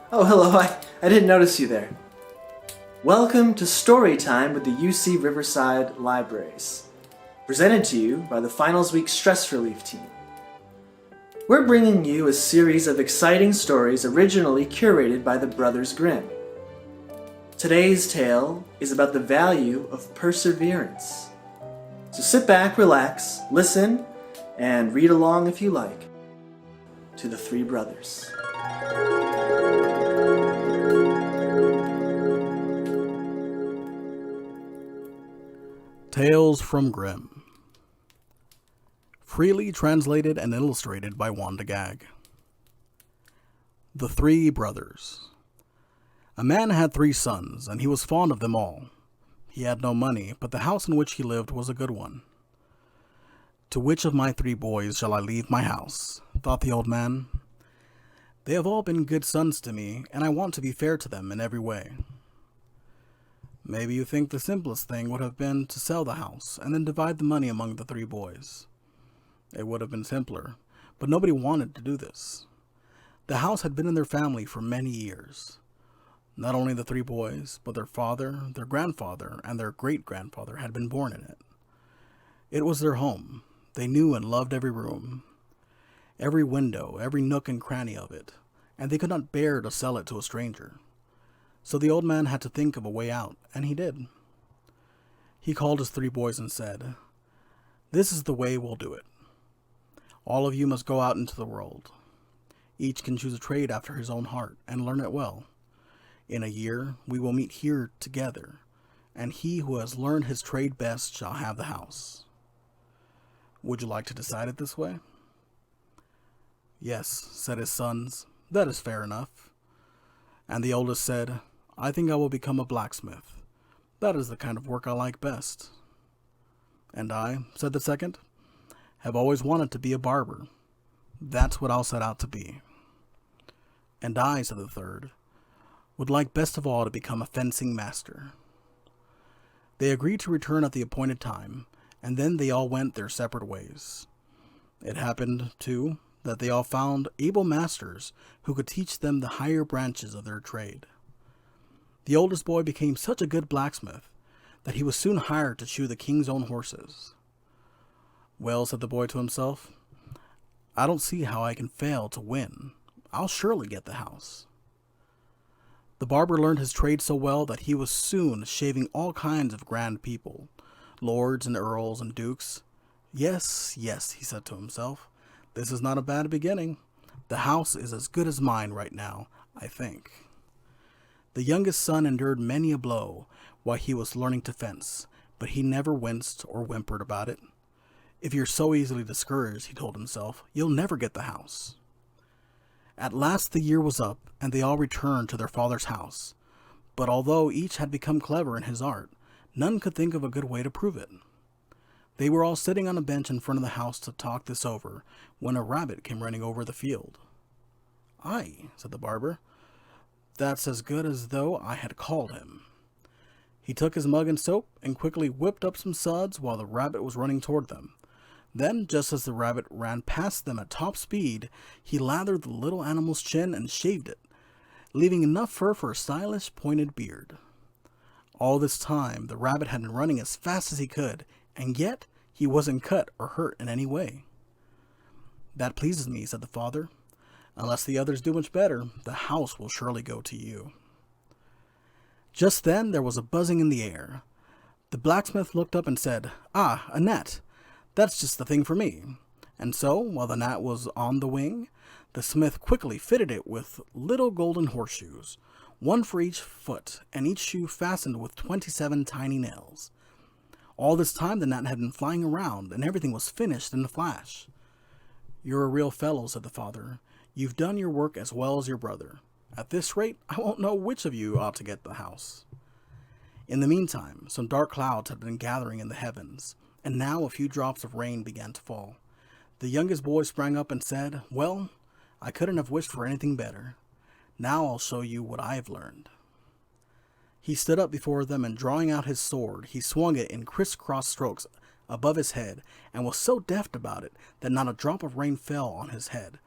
Oh, hello, I didn't notice you there. Welcome to Story Time with the UC Riverside Libraries, presented to you by the Finals Week Stress Relief Team. We're bringing you a series of exciting stories originally curated by the Brothers Grimm. Today's tale is about the value of perseverance. So sit back, relax, listen, and read along if you like to the Three Brothers. Tales from Grimm. Freely translated and illustrated by Wanda Gag. The Three Brothers. A man had 3 sons, and he was fond of them all. He had no money, but the house in which he lived was a good one. To which of my 3 boys shall I leave my house? Thought the old man. They have all been good sons to me, and I want to be fair to them in every way. Maybe you think the simplest thing would have been to sell the house and then divide the money among the 3 boys. It would have been simpler, but nobody wanted to do this. The house had been in their family for many years. Not only the 3 boys, but their father, their grandfather, and their great-grandfather had been born in it. It was their home. They knew and loved every room, every window, every nook and cranny of it, and they could not bear to sell it to a stranger. So the old man had to think of a way out, and he did. He called his 3 boys and said, "This is the way we'll do it. All of you must go out into the world. Each can choose a trade after his own heart and learn it well. In a year we will meet here together, and he who has learned his trade best shall have the house. Would you like to decide it this way?" "Yes," said his sons, "that is fair enough." And the oldest said, "I think I will become a blacksmith. That is the kind of work I like best." "And I," said the second, "have always wanted to be a barber. That's what I'll set out to be." "And I," said the third, "would like best of all to become a fencing master." They agreed to return at the appointed time, and then they all went their separate ways. It happened, too, that they all found able masters who could teach them the higher branches of their trade. The oldest boy became such a good blacksmith that he was soon hired to shoe the king's own horses. "Well," said the boy to himself, "I don't see how I can fail to win. I'll surely get the house." The barber learned his trade so well that he was soon shaving all kinds of grand people, lords and earls and dukes. Yes, he said to himself, "this is not a bad beginning. The house is as good as mine right now, I think." The youngest son endured many a blow while he was learning to fence, but he never winced or whimpered about it. "If you're so easily discouraged," he told himself, "you'll never get the house." At last the year was up, and they all returned to their father's house. But although each had become clever in his art, none could think of a good way to prove it. They were all sitting on a bench in front of the house to talk this over, when a rabbit came running over the field. "Aye," said the barber, "that's as good as though I had called him." He took his mug and soap and quickly whipped up some suds while the rabbit was running toward them. Then, just as the rabbit ran past them at top speed, he lathered the little animal's chin and shaved it, leaving enough fur for a stylish pointed beard. All this time, the rabbit had been running as fast as he could, and yet he wasn't cut or hurt in any way. "That pleases me," said the father. "Unless the others do much better, the house will surely go to you." Just then there was a buzzing in the air. The blacksmith looked up and said, "Ah, a gnat! That's just the thing for me." And so, while the gnat was on the wing, the smith quickly fitted it with little golden horseshoes, 1 for each foot, and each shoe fastened with 27 tiny nails. All this time the gnat had been flying around, and everything was finished in a flash. "You're a real fellow," said the father. "You've done your work as well as your brother. At this rate, I won't know which of you ought to get the house." In the meantime, some dark clouds had been gathering in the heavens, and now a few drops of rain began to fall. The youngest boy sprang up and said, "Well, I couldn't have wished for anything better. Now I'll show you what I've learned." He stood up before them, and drawing out his sword, he swung it in crisscross strokes above his head, and was so deft about it that not a drop of rain fell on his head.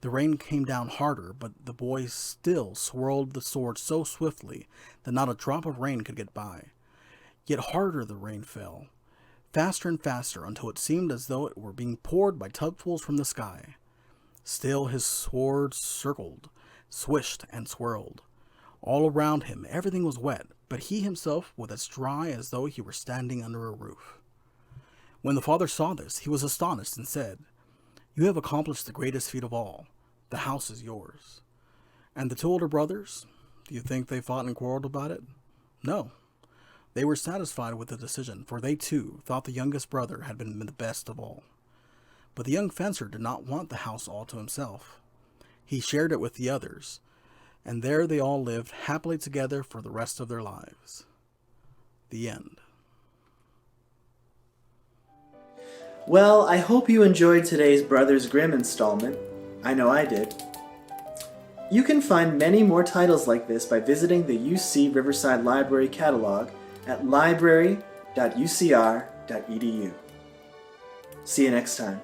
The rain came down harder, but the boy still swirled the sword so swiftly that not a drop of rain could get by. Yet harder the rain fell, faster and faster, until it seemed as though it were being poured by tubfuls from the sky. Still his sword circled, swished, and swirled. All around him everything was wet, but he himself was as dry as though he were standing under a roof. When the father saw this, he was astonished and said, "You have accomplished the greatest feat of all. The house is yours." And the two older brothers, do you think they fought and quarreled about it? No. They were satisfied with the decision, for they too thought the youngest brother had been the best of all. But the young fencer did not want the house all to himself. He shared it with the others, and there they all lived happily together for the rest of their lives. The end. Well, I hope you enjoyed today's Brothers Grimm installment. I know I did. You can find many more titles like this by visiting the UC Riverside Library catalog at library.ucr.edu. See you next time.